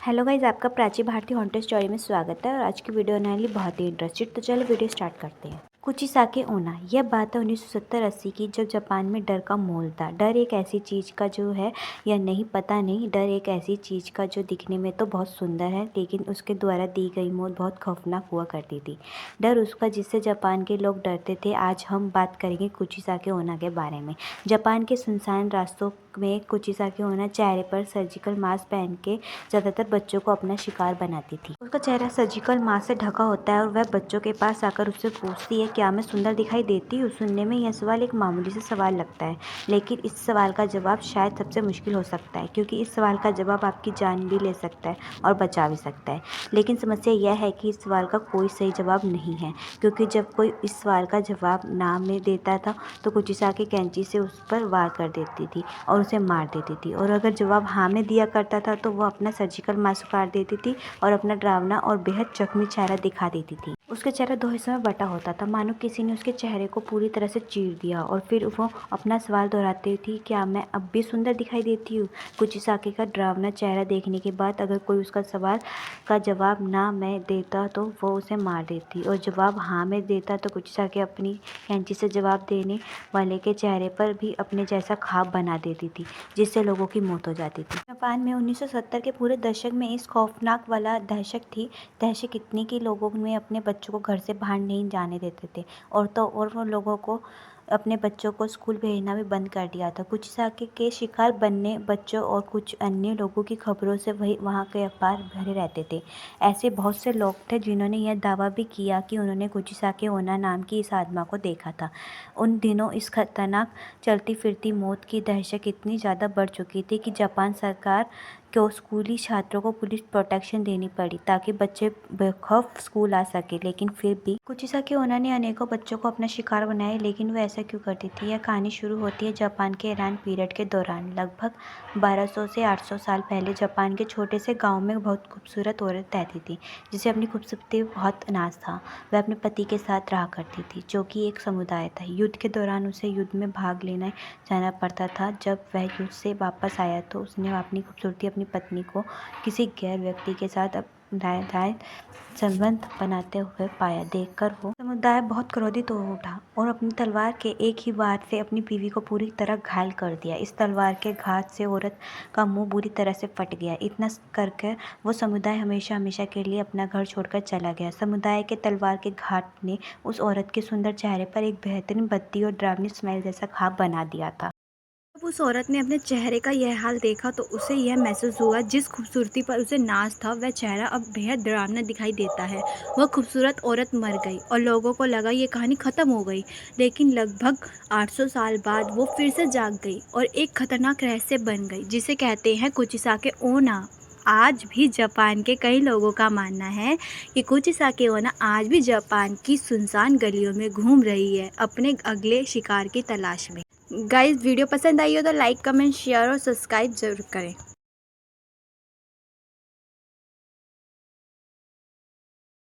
Hello guys, आपका Prachi Bharti haunted story में स्वागत है। और आज की वीडियो बनाने लिए बहुत ही इंटरेस्टेड। तो चलो वीडियो स्टार्ट करते हैं। कुचिसाके ओना, यह बात है 1970-80 की, जब जापान में डर का मोल था। डर एक ऐसी चीज़ का जो है या नहीं पता नहीं, डर एक ऐसी चीज़ का जो दिखने में तो बहुत सुंदर है, लेकिन उसके द्वारा दी गई मौत बहुत खौफनाक हुआ करती थी। डर उसका जिससे जापान के लोग डरते थे। आज हम बात करेंगे कुचिसाके ओना के बारे में। जापान के सुनसान रास्तों में कुचिसाके ओना चेहरे पर सर्जिकल मास्क पहन के ज़्यादातर बच्चों को अपना शिकार बनाती थी। उसका चेहरा सर्जिकल मास्क से ढका होता है और वह बच्चों के पास आकर उससे पूछती है, क्या मैं सुंदर दिखाई देती हूँ? सुनने में यह सवाल एक मामूली सा सवाल लगता है, लेकिन इस सवाल का जवाब शायद सबसे मुश्किल हो सकता है, क्योंकि इस सवाल का जवाब आपकी जान भी ले सकता है और बचा भी सकता है। लेकिन समस्या यह है कि इस सवाल का कोई सही जवाब नहीं है, क्योंकि जब कोई इस सवाल का जवाब ना में देता था तो कुचिसाके कैंची से उस पर वार कर देती थी और उसे मार देती थी। और अगर जवाब हाँ में दिया करता था तो वह अपना सर्जिकल मास्क उतार देती थी और अपना डरावना और बेहद जख्मी चेहरा दिखा देती थी। उसका चेहरा दो हिस्सों में बटा होता था, मानो किसी ने उसके चेहरे को पूरी तरह से चीर दिया। और फिर वो अपना सवाल दोहराती थी, क्या मैं अब भी सुंदर दिखाई देती हूँ? कुचिसाके का डरावना चेहरा देखने के बाद अगर कोई उसका सवाल का जवाब ना में देता तो वो उसे मार देती, और जवाब हाँ में देता तो कुचिसाके अपनी कैंची से जवाब देने वाले के चेहरे पर भी अपने जैसा खाब बना देती थी, जिससे लोगों की मौत हो जाती थी। जापान में 1970 के पूरे दशक में इस खौफनाक वाला दहशत थी। दहशत इतनी कि लोगों में अपने बच्चों को घर से बाहर नहीं जाने देते थे, और तो और वो लोगों को अपने बच्चों को स्कूल भेजना भी बंद कर दिया था। कुचिसाके के शिकार बनने बच्चों और कुछ अन्य लोगों की खबरों से वहाँ के अखबार भरे रहते थे। ऐसे बहुत से लोग थे जिन्होंने यह दावा भी किया कि उन्होंने कुचिसाके ओना नाम की इस आत्मा को देखा था। उन दिनों इस खतरनाक चलती फिरती मौत की दहशत इतनी ज़्यादा बढ़ चुकी थी कि जापान सरकार को स्कूली छात्रों को पुलिस प्रोटेक्शन देनी पड़ी ताकि बच्चे बेखौफ स्कूल आ सके। लेकिन फिर भी कुचिसाके ओना ने अनेकों बच्चों को अपना शिकार बनाया। लेकिन वह ऐसा क्यों करती थी? यह कहानी शुरू होती है जापान के ईरान पीरियड के दौरान। लगभग 1200 से 800 साल पहले जापान के छोटे से गांव में बहुत खूबसूरत औरत रहती थी, जिसे अपनी खूबसूरती बहुत नाज था। वह अपने पति के साथ रहा करती थी, जो कि एक समुदाय था। युद्ध के दौरान उसे युद्ध में भाग लेने जाना पड़ता था। जब वह युद्ध से वापस आया तो उसने अपनी खूबसूरती अपनी पत्नी को किसी गैर व्यक्ति के साथ संबंध बनाते हुए पाया। देखकर वो समुदाय बहुत क्रोधित हो उठा और अपनी तलवार के एक ही वार से अपनी बीवी को पूरी तरह घायल कर दिया। इस तलवार के घात से औरत का मुंह बुरी तरह से फट गया। इतना करके वो समुदाय हमेशा हमेशा के लिए अपना घर छोड़कर चला गया। समुदाय के तलवार के घाट ने उस औरत के सुंदर चेहरे पर एक बेहतरीन बत्ती और डरावनी स्माइल जैसा खाब बना दिया था। जब उस औरत ने अपने चेहरे का यह हाल देखा तो उसे यह महसूस हुआ, जिस खूबसूरती पर उसे नाज था वह चेहरा अब बेहद डरावना दिखाई देता है। वह खूबसूरत औरत मर गई और लोगों को लगा ये कहानी ख़त्म हो गई। लेकिन लगभग 800 साल बाद वो फिर से जाग गई और एक खतरनाक रहस्य बन गई, जिसे कहते हैं कुचिसाके ओना। आज भी जापान के कई लोगों का मानना है कि कुचिसाके ओना आज भी जापान की सुनसान गलियों में घूम रही है, अपने अगले शिकार की तलाश में। गाइस, वीडियो पसंद आई हो तो लाइक कमेंट शेयर और सब्सक्राइब जरूर करें।